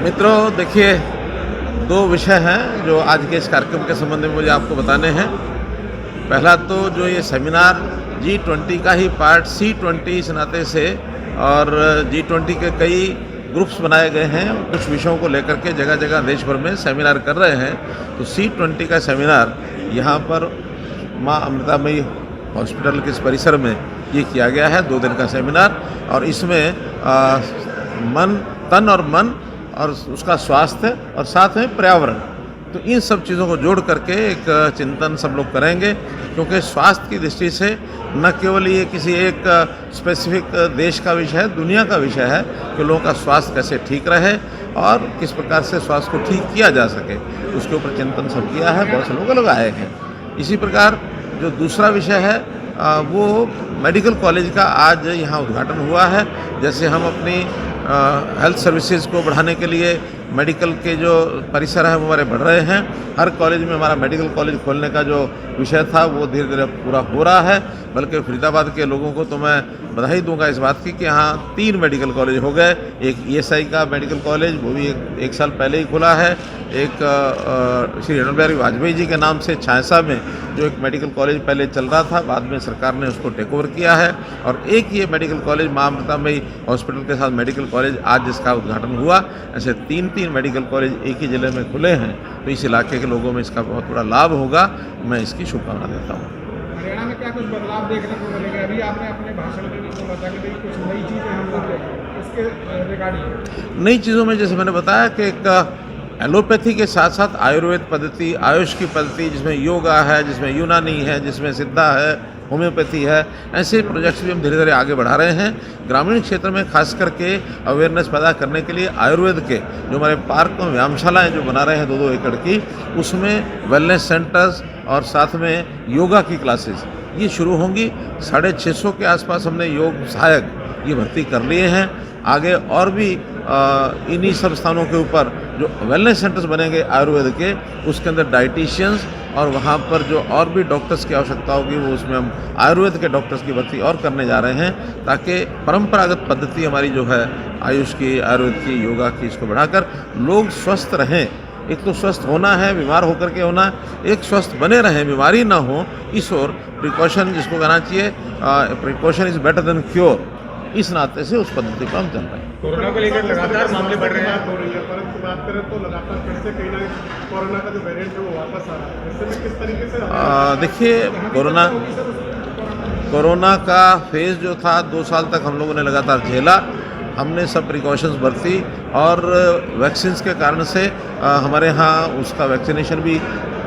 मित्रों देखिए, दो विषय हैं जो आज के इस कार्यक्रम के संबंध में मुझे आपको बताने हैं। पहला तो जो ये सेमिनार G20 का ही पार्ट C20 इस नाते से, और G20 के कई ग्रुप्स बनाए गए हैं, कुछ विषयों को लेकर के जगह जगह देश भर में सेमिनार कर रहे हैं। तो C20 का सेमिनार यहाँ पर माँ अमृतामयी हॉस्पिटल के इस परिसर में ये किया गया है, 2 दिन का सेमिनार। और इसमें तन और मन और उसका स्वास्थ्य और साथ में पर्यावरण, तो इन सब चीज़ों को जोड़ करके एक चिंतन सब लोग करेंगे। क्योंकि स्वास्थ्य की दृष्टि से न केवल ये किसी एक स्पेसिफिक देश का विषय है, दुनिया का विषय है कि लोगों का स्वास्थ्य कैसे ठीक रहे और किस प्रकार से स्वास्थ्य को ठीक किया जा सके, उसके ऊपर चिंतन सब किया है। बहुत से लोग आए हैं। इसी प्रकार जो दूसरा विषय है वो मेडिकल कॉलेज का आज यहाँ उद्घाटन हुआ है। जैसे हम अपनी हेल्थ सर्विसेज को बढ़ाने के लिए मेडिकल के जो परिसर हैं वो हमारे बढ़ रहे हैं। हर कॉलेज में हमारा मेडिकल कॉलेज खोलने का जो विषय था वो धीरे धीरे पूरा हो रहा है। बल्कि फरीदाबाद के लोगों को तो मैं बधाई दूंगा इस बात की कि यहाँ 3 मेडिकल कॉलेज हो गए। एक ESI का मेडिकल कॉलेज, वो भी एक साल पहले ही खुला है। एक श्री अटल बिहारी वाजपेयी जी के नाम से छायसा में जो एक मेडिकल कॉलेज पहले चल रहा था, बाद में सरकार ने उसको टेक ओवर किया है। और एक ये मेडिकल कॉलेज माँ अमृतामयी हॉस्पिटल के साथ मेडिकल कॉलेज आज जिसका उद्घाटन हुआ, ऐसे 3 मेडिकल कॉलेज एक ही ज़िले में खुले हैं। तो इस इलाके के लोगों में इसका बहुत बड़ा लाभ होगा। मैं इसकी शुभकामना देता हूँ। हरियाणा में क्या कुछ बदलाव देखने को मिलेगा? अभी आपने अपने भाषण में भी बोला था कि भाई कुछ नई चीज़ें हम लोग इसके रिगार्डिंग। नई चीज़ों में जैसे मैंने बताया कि एक एलोपैथी के साथ साथ आयुर्वेद पद्धति, आयुष की पद्धति, जिसमें योगा है, जिसमें यूनानी है, जिसमें सिद्धा है, होम्योपैथी है, ऐसे प्रोजेक्ट्स भी हम धीरे धीरे आगे बढ़ा रहे हैं। ग्रामीण क्षेत्र में खास करके अवेयरनेस पैदा करने के लिए आयुर्वेद के जो हमारे पार्क में व्यायामशालाएँ जो बना रहे हैं 2-2 एकड़ की, उसमें वेलनेस सेंटर्स और साथ में योगा की क्लासेस ये शुरू होंगी। 650 के आसपास हमने योग सहायक ये भर्ती कर लिए हैं। आगे और भी इन्हीं सब स्थानों के ऊपर जो वेलनेस सेंटर्स बनेंगे आयुर्वेद के, उसके अंदर डाइटिशियंस और वहाँ पर जो और भी डॉक्टर्स की आवश्यकता होगी वो उसमें हम आयुर्वेद के डॉक्टर्स की भर्ती और करने जा रहे हैं, ताकि परंपरागत पद्धति हमारी जो है आयुष की, आयुर्वेद की, योगा की, इसको बढ़ाकर लोग स्वस्थ रहें। एक तो स्वस्थ होना है, बीमार होकर के होना, एक स्वस्थ बने रहें, बीमारी ना हो, इस ओर प्रिकॉशन जिसको कहना चाहिए, precaution is better than cure, इस नाते से उस पद्धति पर हम चल रहे हैं। कोरोना को लेकर लगातार मामले बढ़ रहे हैं, परंतु बात करें तो लगातार फिर से कहीं ना कहीं कोरोना का जो वेरिएंट है वो वापस आ रहा है। इससे में किस तरीके से देखिए, कोरोना का फेज़ जो था 2 साल तक हम लोगों ने लगातार झेला। हमने सब प्रिकॉशंस बरती और वैक्सीन्स के कारण से हमारे यहाँ उसका वैक्सीनेशन भी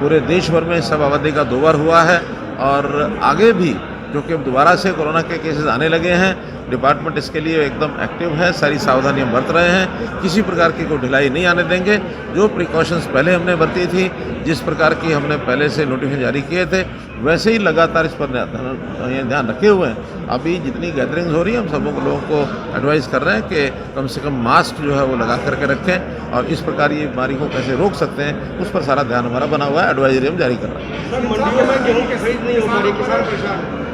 पूरे देश भर में सब आबादी का 2 बार हुआ है। और आगे भी क्योंकि अब दोबारा से कोरोना के केसेस आने लगे हैं, डिपार्टमेंट इसके लिए एकदम एक्टिव है, सारी सावधानियां बरत रहे हैं, किसी प्रकार की कोई ढिलाई नहीं आने देंगे। जो प्रिकॉशंस पहले हमने बरती थी, जिस प्रकार की हमने पहले से नोटिफिकेशन जारी किए थे, वैसे ही लगातार इस पर ध्यान रखे हुए हैं। अभी जितनी गैदरिंग्स हो रही है, हम सब लोगों को एडवाइस कर रहे हैं कि कम से कम मास्क जो है वो लगा करके रखें और इस प्रकार ये बीमारी को कैसे रोक सकते हैं उस पर सारा ध्यान हमारा बना हुआ है, एडवाइजरी हम जारी कर रहे हैं। मंडियों में गेहूं की खरीद नहीं हो पा रही, किसान परेशान है।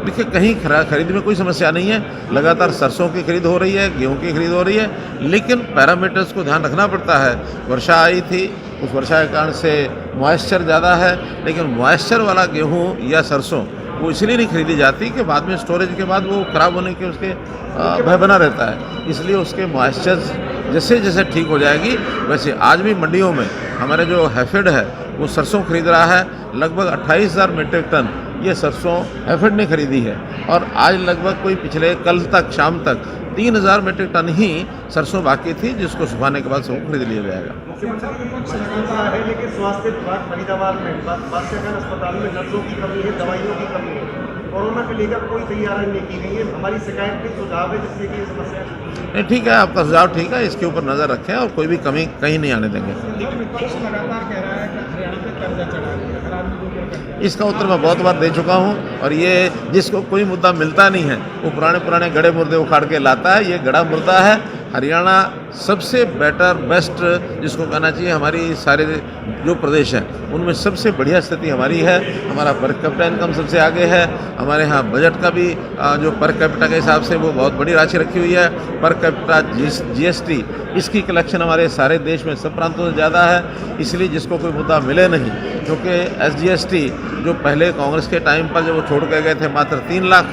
देखिए, कहीं खरीद में कोई समस्या नहीं है। लगातार सरसों की खरीद हो रही है, गेहूं की खरीद हो रही है, लेकिन पैरामीटर्स को ध्यान रखना पड़ता है। वर्षा आई थी, उस वर्षा के कारण से मॉइस्चर ज़्यादा है, लेकिन मॉइस्चर वाला गेहूं या सरसों वो इसलिए नहीं खरीदी जाती कि बाद में स्टोरेज के बाद वो ख़राब होने के उसके भय बना रहता है। इसलिए उसके मॉइस्चर जैसे जैसे ठीक हो जाएगी, वैसे आज भी मंडियों में हमारे जो हैफेड है वो सरसों खरीद रहा है। लगभग 28,000 मीट्रिक टन ये सरसों हैफेड ने खरीदी है। और आज लगभग कोई पिछले कल तक शाम तक 3,000 मीट्रिक टन ही सरसों बाकी थी, जिसको सुखाने के बाद सब खरीद लिया जाएगा। लेकिन स्वास्थ्य विभाग फरीदाबाद में बादशाह अस्पताल में नर्सों की कमी है, दवाइयों की कमी है, कोरोना को लेकर कोई तैयारी नहीं की गई है। हमारी शिकायत के सुझाव है जिससे कि ये समस्या नहीं, ठीक है, आपका सुझाव ठीक है, इसके ऊपर नज़र रखें और कोई भी कमी कहीं नहीं आने देंगे। लेकिन विपक्ष लगातार कह रहा है कि हरियाणा पे कर्जा चढ़ा है, हर आदमी को ऊपर कर्जा। इसका उत्तर मैं बहुत बार दे चुका हूँ। और ये जिसको कोई मुद्दा मिलता नहीं है वो पुराने गड़े मुर्दे उखाड़ के लाता है। ये गड़ा मुर्दा है। हरियाणा सबसे बेटर बेस्ट जिसको कहना चाहिए, हमारी सारे जो प्रदेश हैं उनमें सबसे बढ़िया स्थिति हमारी है। हमारा पर कैपिटा इनकम सबसे आगे है। हमारे यहाँ बजट का भी जो पर कैपिटा के हिसाब से वो बहुत बड़ी राशि रखी हुई है। पर कैपिटा GST इसकी कलेक्शन हमारे सारे देश में सब प्रांतों से ज़्यादा है। इसलिए जिसको कोई मुद्दा मिले नहीं, क्योंकि SGST जो पहले कांग्रेस के टाइम पर जब वो छोड़ के गए थे मात्र 3 लाख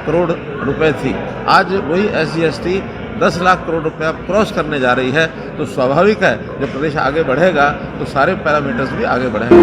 करोड़ रुपए थी, आज वही SGST 10 लाख करोड़ रुपया क्रॉस करने जा रही है। तो स्वाभाविक है जब प्रदेश आगे बढ़ेगा तो सारे पैरामीटर्स भी आगे बढ़ेंगे।